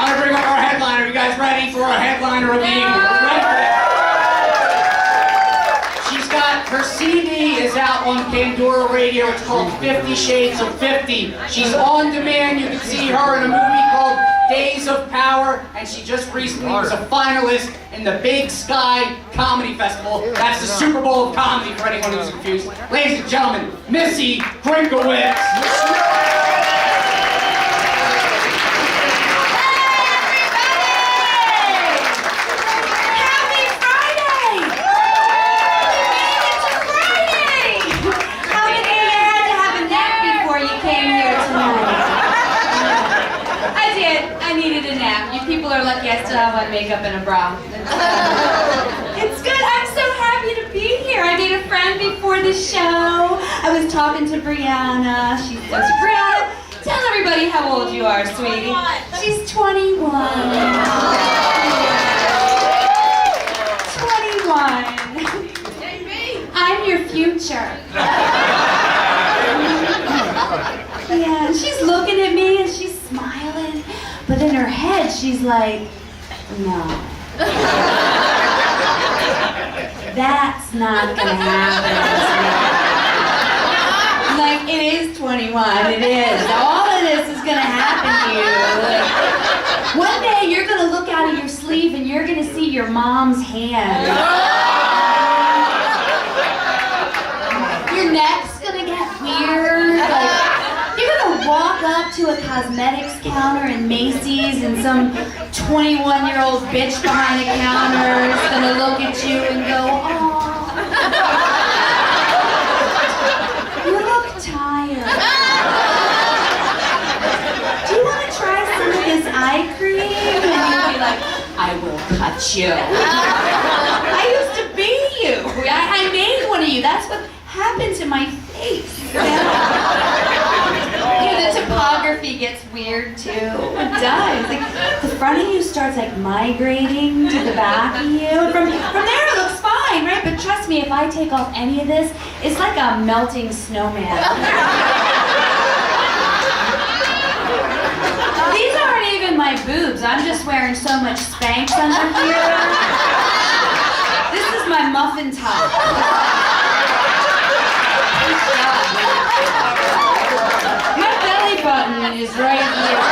want to bring up our headliner. You guys ready for our headliner of the evening? She's got, her CD is out on Pandora Radio. It's called 50 Shades of 50. She's on demand. You can see her in a movie called Days of Power, and she just recently was a finalist in the Big Sky Comedy Festival. That's the Super Bowl of comedy for anyone who's confused. Ladies and gentlemen, Missy Grinkowitz. People are lucky I still have my makeup and a bra. It's good. I'm so happy to be here. I made a friend before the show. I was talking to Brianna. She's so Brianna. Tell everybody how old you are, sweetie. She's 21. 21. I'm your future. Yeah, she's looking at me and she's smiling. But in her head, she's like, no. That's not gonna happen. Like, it is 21, it is. All of this is gonna happen to you. Like, one day, you're gonna look out of your sleeve and you're gonna see your mom's hand. Your neck's gonna get weird. Like, you're gonna walk up to a cosmetics counter in Macy's and some 21-year-old bitch behind the counter is gonna look at you and go, oh, you look tired. Do you want to try some of this eye cream? And you'll be like, I will cut you. I used to be you. I made one of you. That's what happened to my face. The topography gets weird too. It does. Like, the front of you starts like migrating to the back of you. From there it looks fine, right? But trust me, if I take off any of this, it's like a melting snowman. These aren't even my boobs. I'm just wearing so much Spanx under here. This is my muffin top. Button is right here.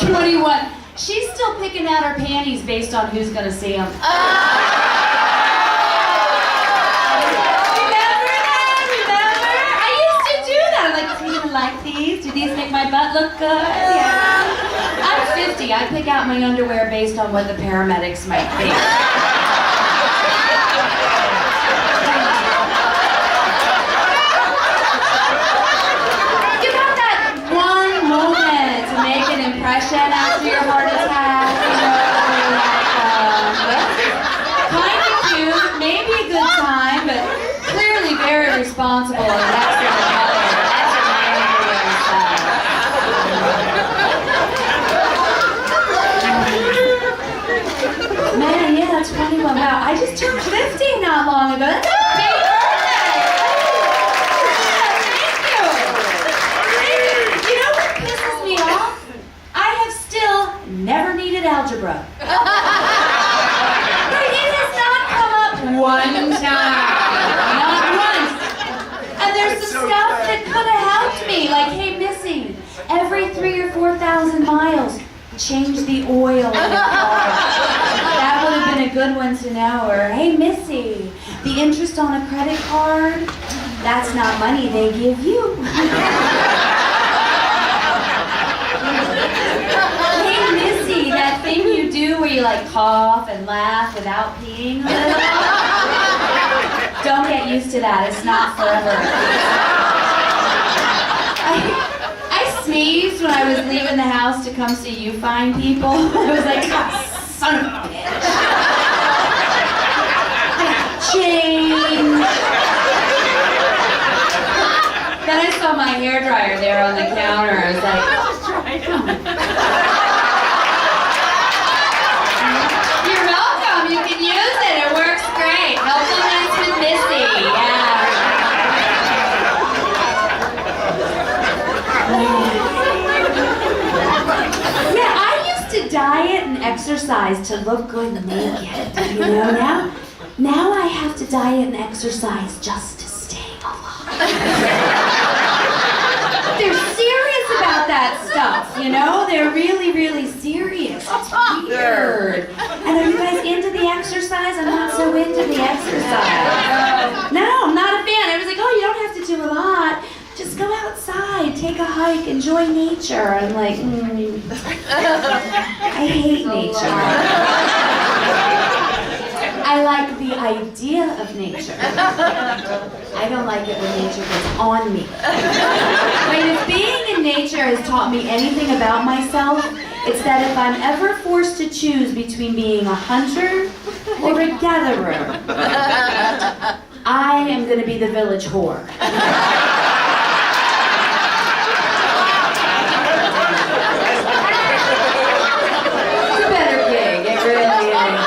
21. She's still picking out her panties based on who's gonna see them. Remember that? Remember? I used to do that. I'm like, do you like these? Do these make my butt look good? Yeah. I'm 50. I pick out my underwear based on what the paramedics might think. After your heart attack, kind of cute, maybe a good time, but clearly very responsible. And that's your mother. That's your man, yeah, 21. Wow, I just turned 50 not long ago. That's a big birthday. Thank you. You know what pisses me off? Never needed algebra. It has not come up one time. Not once. And there's the stuff that could have helped me. Like, hey, Missy, every 3,000 or 4,000 miles, change the oil in the car. That would have been a good one to know. Or, hey, Missy, the interest on a credit card, that's not money they give you. That thing you do where you like cough and laugh without peeing a little. Don't get used to that. It's not forever. I sneezed when I was leaving the house to come see you fine people. I was like, oh, son of a bitch. Change. Then I saw my hairdryer there on the counter. I was like, oh. You can use it. It works great. Helpfulness with Missy. Yeah. exercise to look good naked. You know, now I have to diet and exercise just to stay alive. They're serious about that stuff, you know? They're really, really serious. It's weird. And are you guys into the exercise? I'm not so into the exercise. No, I'm not a fan. Everyone's like, oh, you don't have to do a lot. Just go outside, take a hike, enjoy nature. I'm like, I hate nature. I like the idea of nature. I don't like it when nature gets on me. But if being in nature has taught me anything about myself, it's that if I'm ever forced to choose between being a hunter or a gatherer, I am going to be the village whore. It's a better gig, it really is.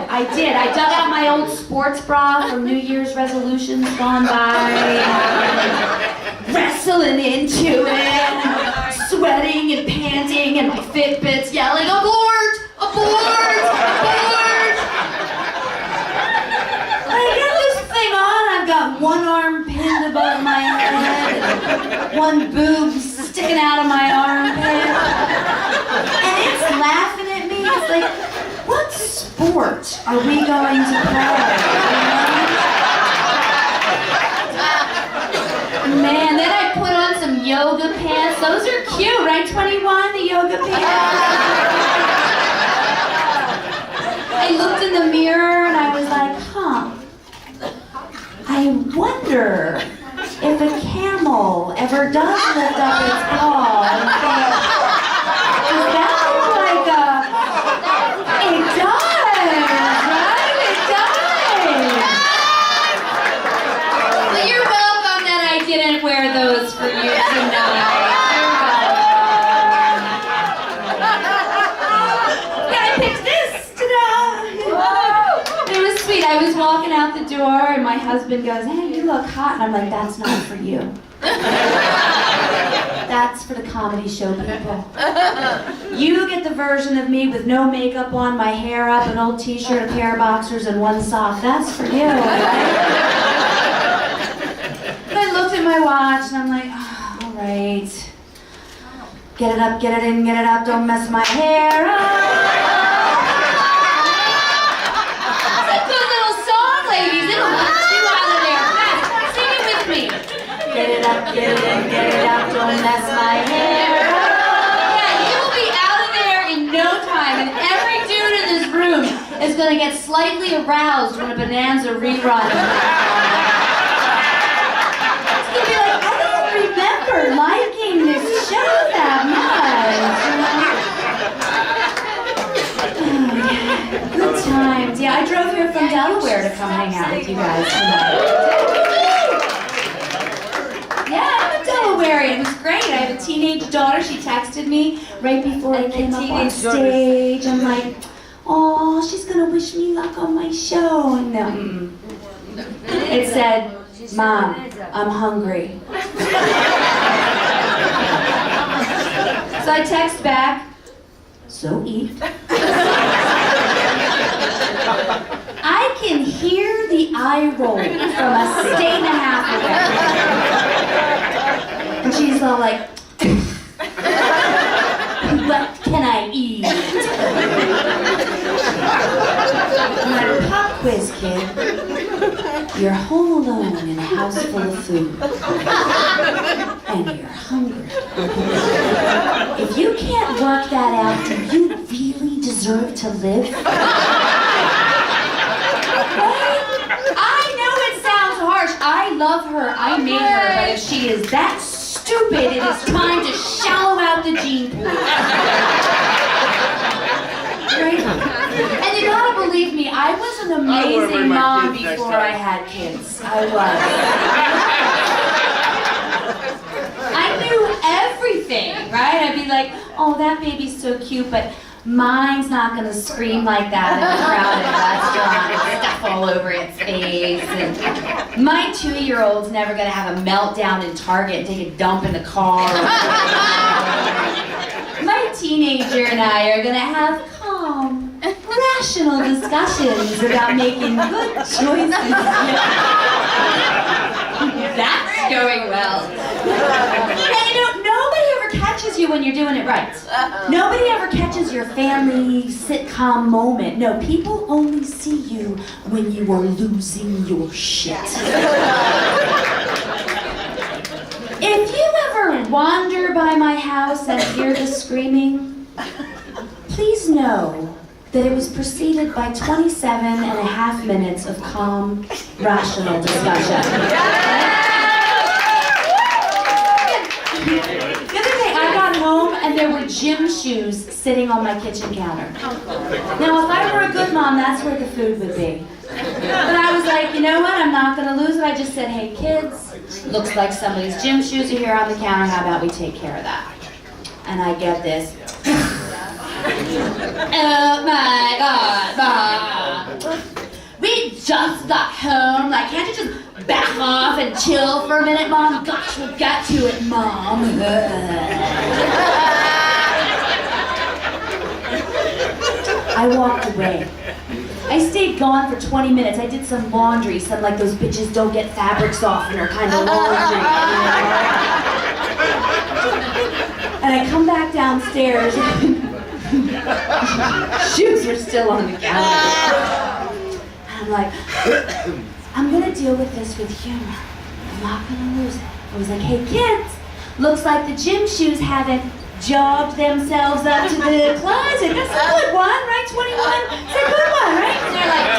I did. I dug out my old sports bra from New Year's resolutions gone by. Wrestling into it. Sweating and panting and my Fitbit's yelling, abort! Abort! Abort! I get this thing on. I've got one arm pinned above my head. One boob sticking out of my armpit. And it's laughing at me. It's like, what sport are we going to play? Man, then I put on some yoga pants. Those are cute, right? 21, the yoga pants. I looked in the mirror and I was like, I wonder if a camel ever does lift up its paw and think, does that look like a... It does, right? It does. Well, you're welcome that I didn't wear those for you tonight. Yeah, I picked this. Ta-da! It was sweet. I was walking out the door and my husband goes, hey, you look hot. And I'm like, that's not for you. That's for the comedy show people. You get the version of me with no makeup on, my hair up, an old t-shirt, a pair of boxers, and one sock. That's for you, right? And I looked at my watch and I'm like, oh, all right. Get it up, get it in, get it up, don't mess my hair up. It's a good little song, ladies. It'll get you out of there fast. Sing it with me. Get it up, get it in, get it out, don't mess my hair up. Yeah, you'll be out of there in no time, and every dude in this room is going to get slightly aroused when a Bonanza rerun. It's going to be like, I don't remember liking this show that much. Good times. Yeah, I drove here from Delaware to come hang out with you guys tonight. It was great. I have a teenage daughter. She texted me right before I came up on stage. I'm like, oh, she's going to wish me luck on my show. And it said, Mom, I'm hungry. So I text back, so eat. I can hear the eye roll from a state and a half away. And she's all like, what can I eat? I'm like, pop quiz, kid. You're home alone in a house full of food. And you're hungry. If you can't work that out, do you really deserve to live? I know it sounds harsh. I love her. I made her. But if she is that stupid, it is time to shallow out the gene pool. Right? And you gotta believe me, I was an amazing mom before I had kids. I was. I knew everything, right? I'd be like, oh, that baby's so cute, but mine's not gonna scream like that in a crowded restaurant and stuff all over its face. And my 2-year-old's never gonna have a meltdown in Target and take a dump in the car. teenager and I are gonna have calm, rational discussions about making good choices. That's going well. And you know, nobody ever catches you when you're doing it right. Nobody ever catches your family sitcom moment. No, people only see you when you are losing your shit. If you ever wander by my house and hear the screaming, please know that it was preceded by 27 and a half minutes of calm, rational discussion. The other day I got home and there were gym shoes sitting on my kitchen counter. Now if I were a good mom, that's where the food would be. But I was like, you know what, I'm not gonna lose it. I just said, hey kids, looks like somebody's gym shoes are here on the counter, how about we take care of that? And I get this. Oh my God, Mom. We just got home. Like, can't you just back off and chill for a minute, Mom? Gosh, we'll get to it, Mom. I walked away. I stayed gone for 20 minutes. I did some laundry, some like those bitches don't get fabric softener kind of laundry. And I come back downstairs. Shoes were still on the counter. And I'm like, I'm gonna deal with this with humor. I'm not gonna lose it. I was like, hey kids, looks like the gym shoes haven't jobbed themselves up to the closet. That's a good one, right? 21? It's a good one, right? And they're like,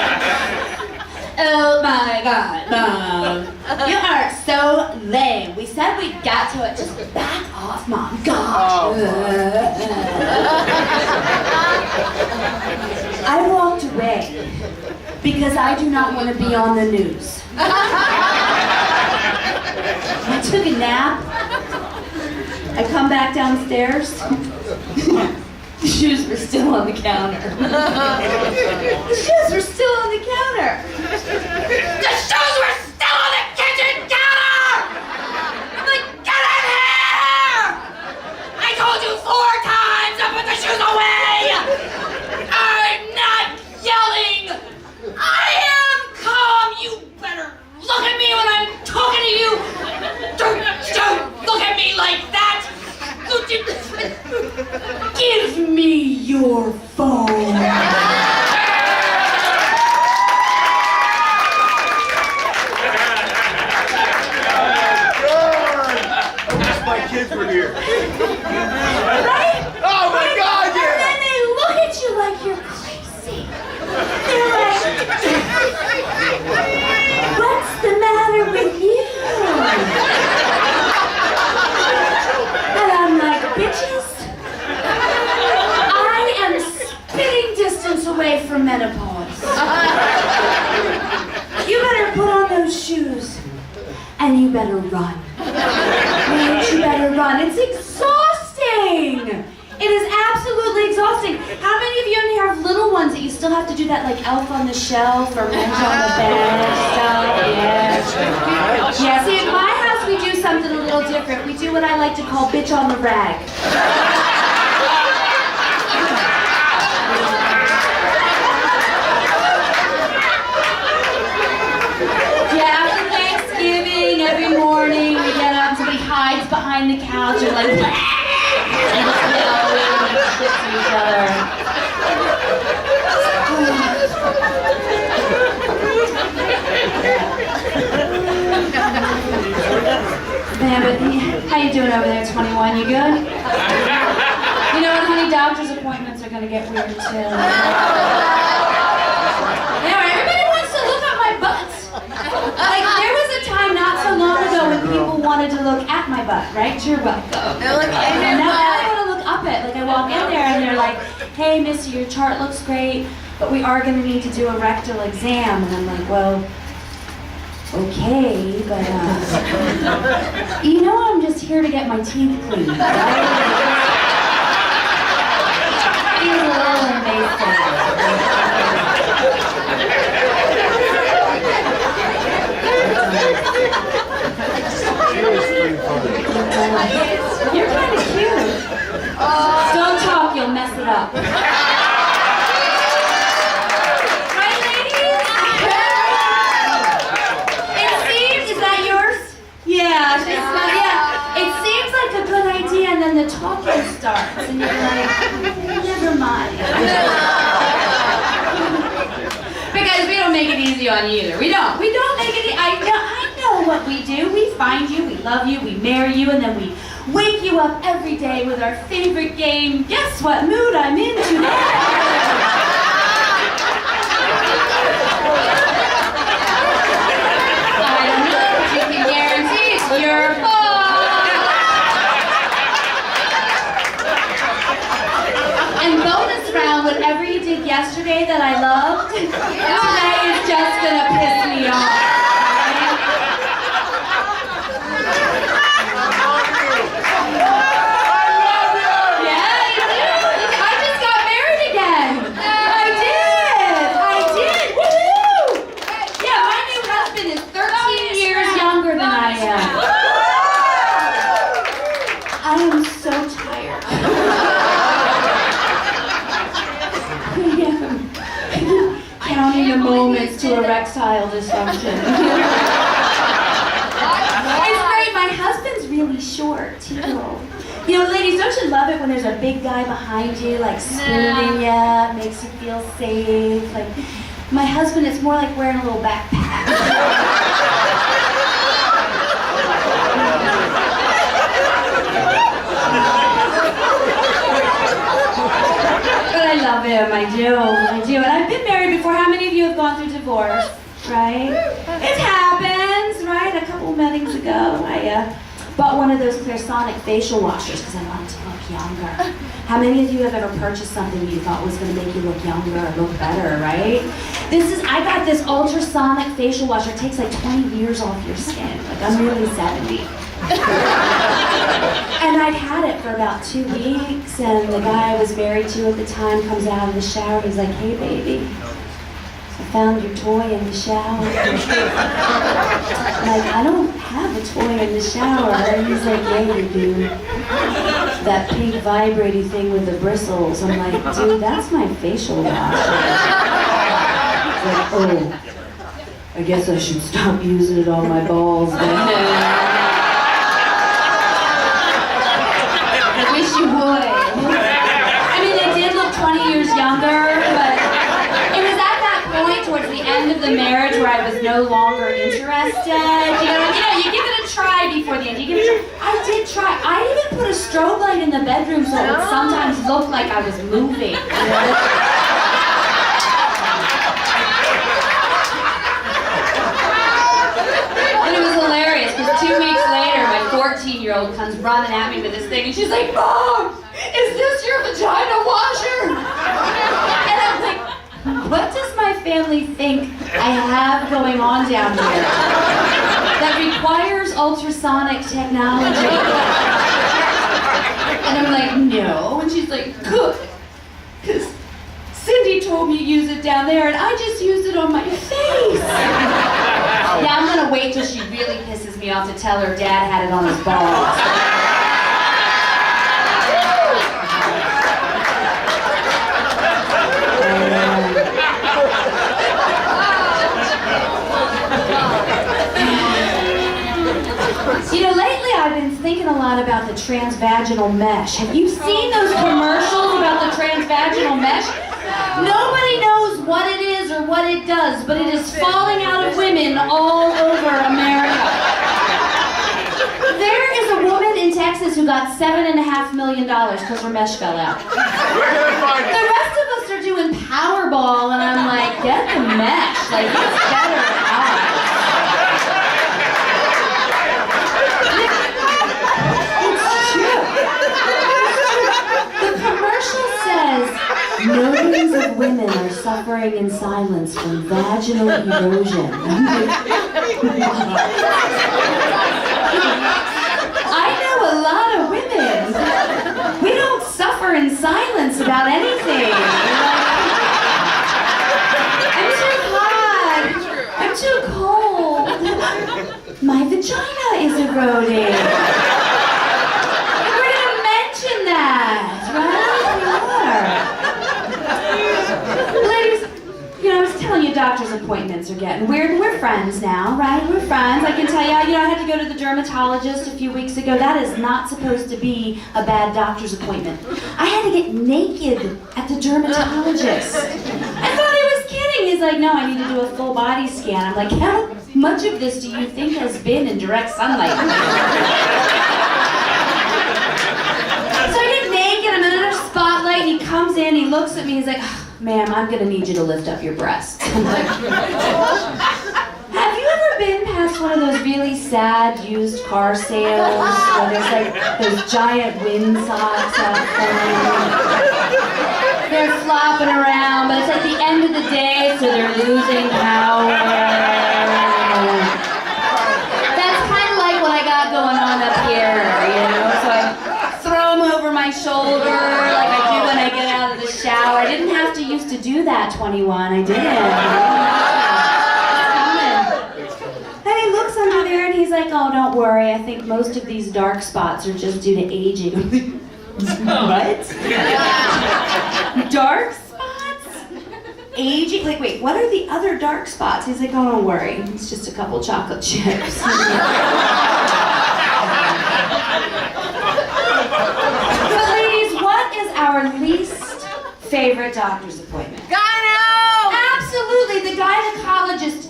oh my God, Mom. You are so lame. We said we got to it. Just back off, Mom. Gosh. I walked away because I do not want to be on the news. I took a nap. I come back downstairs. The shoes were still on the counter. The shoes were still on the counter. The shoes were still on the kitchen counter! I'm like, get in here! I told you 4 times to put the shoes away! I'm not yelling! I am calm! You better look at me when I'm talking to you! Don't look at me like that! Give me your phone! My kids were here. Right? Oh my God, yeah! And then they look at you like you're crazy. They're like, what's the matter with you? And I'm like, bitches, I am spitting distance away from menopause. You better put on those shoes and you better run. Right? You better run. It's exhausting. It is absolutely exhausting. How many of you in here have little ones that you still have to do that like elf on the shelf or wrench on the bed stuff? Yeah. Yeah, see, in my house we do something a little different. We do what I like to call bitch on the rag. Yeah, after Thanksgiving, every morning we get up, somebody hides behind the couch and like, and just yelling and shit to each other. Man, but how you doing over there, 21? You good? You know what, honey? Doctor's appointments are gonna get weird too. Anyway, everybody wants to look at my butt. Like, there was a time not so long ago when people wanted to look at my butt, right? You're welcome. And now I want to look up it. Like, I walk in there and they're like, hey, Missy, your chart looks great, but we are going to need to do a rectal exam. And I'm like, well, okay, but, you know, I'm just here to get my teeth cleaned, right? Feels a little invasive. You're kind of cute. Don't talk starts, and you're like, never mind. Because we don't make it easy on you either. We don't make it easy. I know what we do. We find you, we love you, we marry you, and then we wake you up every day with our favorite game. Guess what mood I'm in today? I don't know, but you can guarantee it's your fault. And bonus round, whatever you did yesterday that I loved, today is just gonna piss me off. Moments to erectile dysfunction. It's great. My husband's really short too. You know, ladies, don't you love it when there's a big guy behind you, like spooning you, makes you feel safe? Like my husband, it's more like wearing a little backpack. But I love him, I do. And I've been married before. How many of you have gone through divorce, right? It happens, right? A couple weddings ago, I bought one of those Clairsonic facial washers because I wanted to look younger. How many of you have ever purchased something you thought was going to make you look younger or look better, right? I got this ultrasonic facial washer. It takes like 20 years off your skin. Like I'm nearly 70. And I'd had it for about 2 weeks, and the guy I was married to at the time comes out of the shower. He's like, "Hey, baby, I found your toy in the shower." I'm like, "I don't have a toy in the shower." And he's like, "Yeah, you do. That pink vibrating thing with the bristles." I'm like, "Dude, that's my facial washer." He's like, "Oh, I guess I should stop using it on my balls then." You would. I mean, they did look 20 years younger, but it was at that point towards the end of the marriage where I was no longer interested. You give it a try before the end. You give it a try. I did try. I even put a strobe light in the bedroom so it would sometimes look like I was moving. And it was hilarious because 2 weeks later, my 14-year-old comes running at me with this thing, and she's like, "Mom, is this your vagina washer?" And I'm like, what does my family think I have going on down here that requires ultrasonic technology? And I'm like, "No." And she's like, "Good, because Cindy told me to use it down there, and I just used it on my face." Now I'm gonna wait till she really pisses me off to tell her dad had it on his balls. You know, lately I've been thinking a lot about the transvaginal mesh. Have you seen those commercials about the transvaginal mesh? Nobody knows what it is or what it does, but it is falling out of women all over America. There is a woman in Texas who got $7.5 million because her mesh fell out. The rest of us are doing Powerball, and I'm like, get the mesh. Like, it's better odds. The commercial says, "Millions of women are suffering in silence from vaginal erosion." I know a lot of women. We don't suffer in silence about anything. I'm too hot. I'm too cold. My vagina is eroding. We're gonna mention that, right? We are. Ladies, I was telling you you doctor's appointments are getting weird. We're friends now, right? We're friends. I can tell you, I had to go to the dermatologist a few weeks ago. That is not supposed to be a bad doctor's appointment. I had to get naked at the dermatologist. I thought he was kidding. He's like, no, I need to do a full body scan. I'm like, how much of this do you think has been in direct sunlight? So I get naked, I'm under a spotlight, and he comes in, he looks at me, he's like, ma'am, I'm gonna need you to lift up your breasts. I'm like, have you ever been past one of those really sad used car sales where there's like those giant windsocks out there? They're flopping around, but it's at the end of the day, so they're losing power. That's kind of like what I got going on up here, you know? So I throw them over my shoulder like I do when I get out of the shower. I didn't have to used to do that, 21. I didn't. And he looks under there and he's like, oh, don't worry. I think most of these dark spots are just due to aging. What? Dark spots? Aging? Like, wait, what are the other dark spots? He's like, oh, don't worry. It's just a couple chocolate chips. But ladies, what is our least favorite doctor's appointment? Gyno! Absolutely, the gynecologist.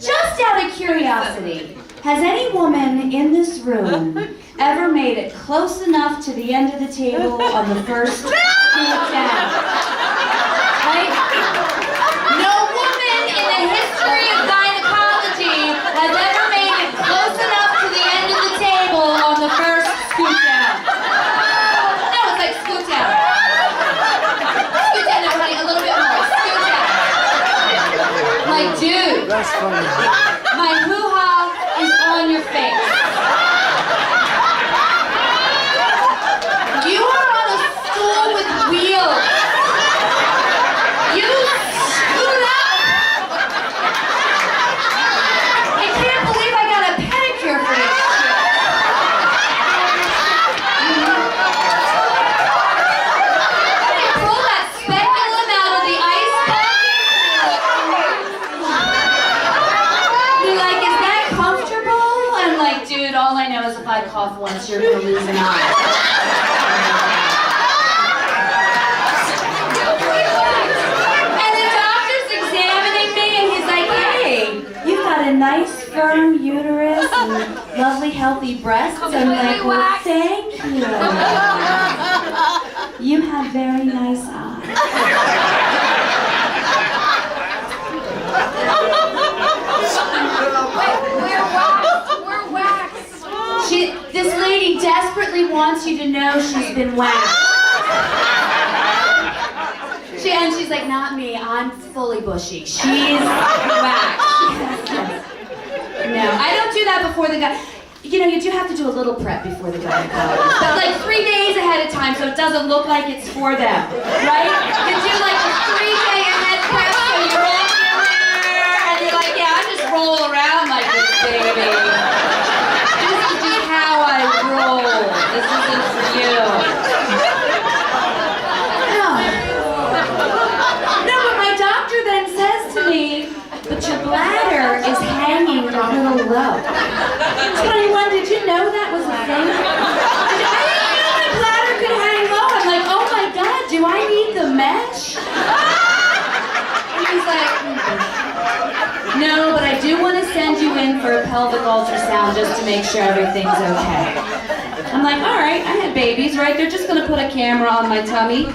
Just out of curiosity, has any woman in this room ever made it close enough to the end of the table on the first scoop down? Right? No woman in the history of gynecology has ever made it close enough to the end of the table on the first scoop down. No, it's like scoop down. Scoop down, no, honey, a little bit more. Scoop down. Like, dude. That's funny. My hoo-ha is on your face. You are on a stool with wheels. You scoot up. I can't believe I got a pedicure for this shit. They pull that speculum out of the ice bucket. They're like, is that comfortable? I'm like, dude, all I know is if I cough once, you're gonna lose an eye. And the doctor's examining me, and he's like, hey, you've got a nice, firm uterus and lovely, healthy breasts. I'm like, well, thank you. You have very nice eyes. We're waxed. This lady desperately wants you to know she's been waxed. And she's like, not me, I'm fully bushy. She's waxed. No, I don't do that before the guy. You know, you do have to do a little prep before the gynecologist. But like 3 days ahead of time so it doesn't look like it's for them. Right? You do like a 3-day ahead prep so you're in there and you're like, yeah, I just roll around like this, baby. This is just how I roll. This isn't for you. No, but my doctor then says to me, but your bladder is hanging a little low. 21, did you know that was a thing? I didn't know my bladder could hang low. I'm like, oh my God, do I need the mesh? And he's like, no, but I do want to send you in for a pelvic ultrasound just to make sure everything's okay. I'm like, all right, I had babies, right? They're just going to put a camera on my tummy.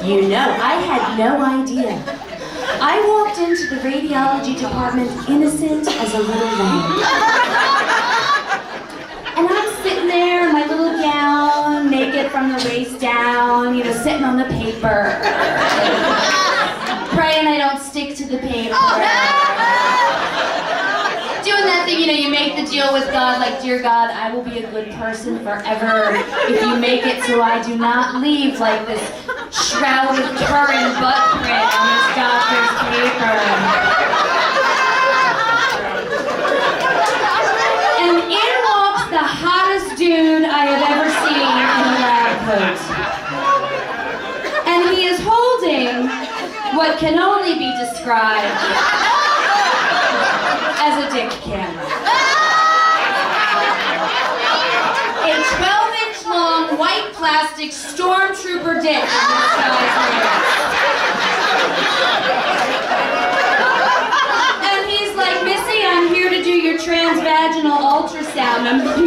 You know, I had no idea. I walked into the radiology department innocent as a little lamb. And I'm sitting there in my little gown, naked from the waist down, you know, sitting on the paper. Praying I don't stick to the paper. Doing that thing, you know, you make the deal with God, like, dear God, I will be a good person forever if you make it so I do not leave like this shrouded Turin butt print on this doctor's paper. And in walks the hottest dude I have ever seen in a lab coat. And he is holding what can only be described as a dick camera. A 12-inch long white plastic stormtrooper dick in this guy's hand. And he's like, Missy, I'm here to do your transvaginal ultrasound. I'm like,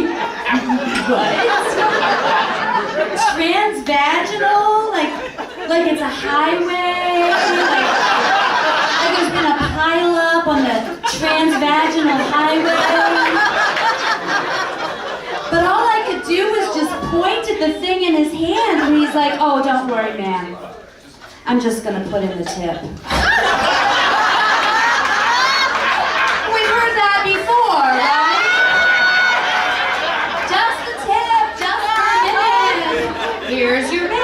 what? Transvaginal? Like it's a highway? Like there's been a pileup on the transvaginal highway? But all I could do was just point at the thing in his hand, and he's like, oh, don't worry, ma'am. I'm just gonna put in the tip. We've heard that before, right? Just the tip, just for a minute. Here's your baby.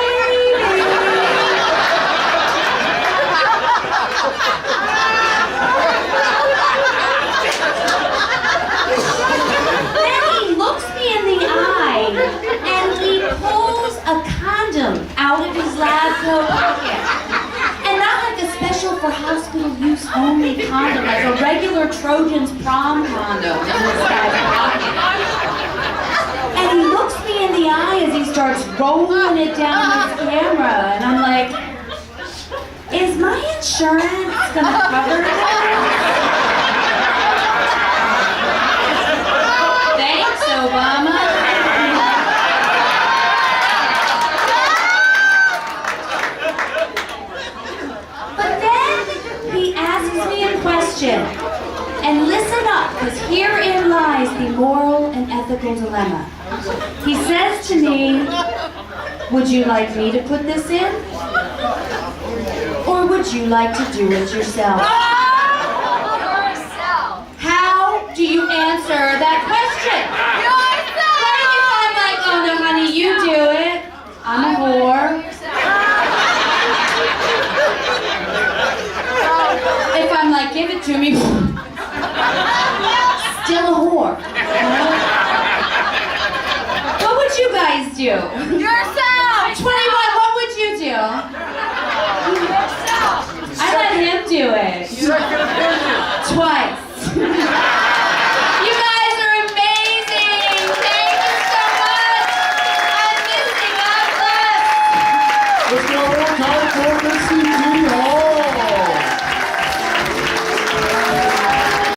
Then he looks me in the eye and he pulls a condom out of his lab coat pocket. And not like a special for hospital use only condom, like a regular Trojan's prom condom in this guy's pocket. And he looks me in the eye as he starts rolling it down his camera, and I'm like, is my insurance gonna cover this? Thanks, Obama. But then he asks me a question. And listen up, because herein lies the moral and ethical dilemma. He says to me, would you like me to put this in? Or would you like to do it yourself? Yourself. How do you answer that question? What if I'm like, oh no honey, you do it. I'm a whore. If I'm like, give it to me, still a whore. What would you guys do? Yourself. 21, what would you do? Yourself. I let him do it. Second opinion. Twice.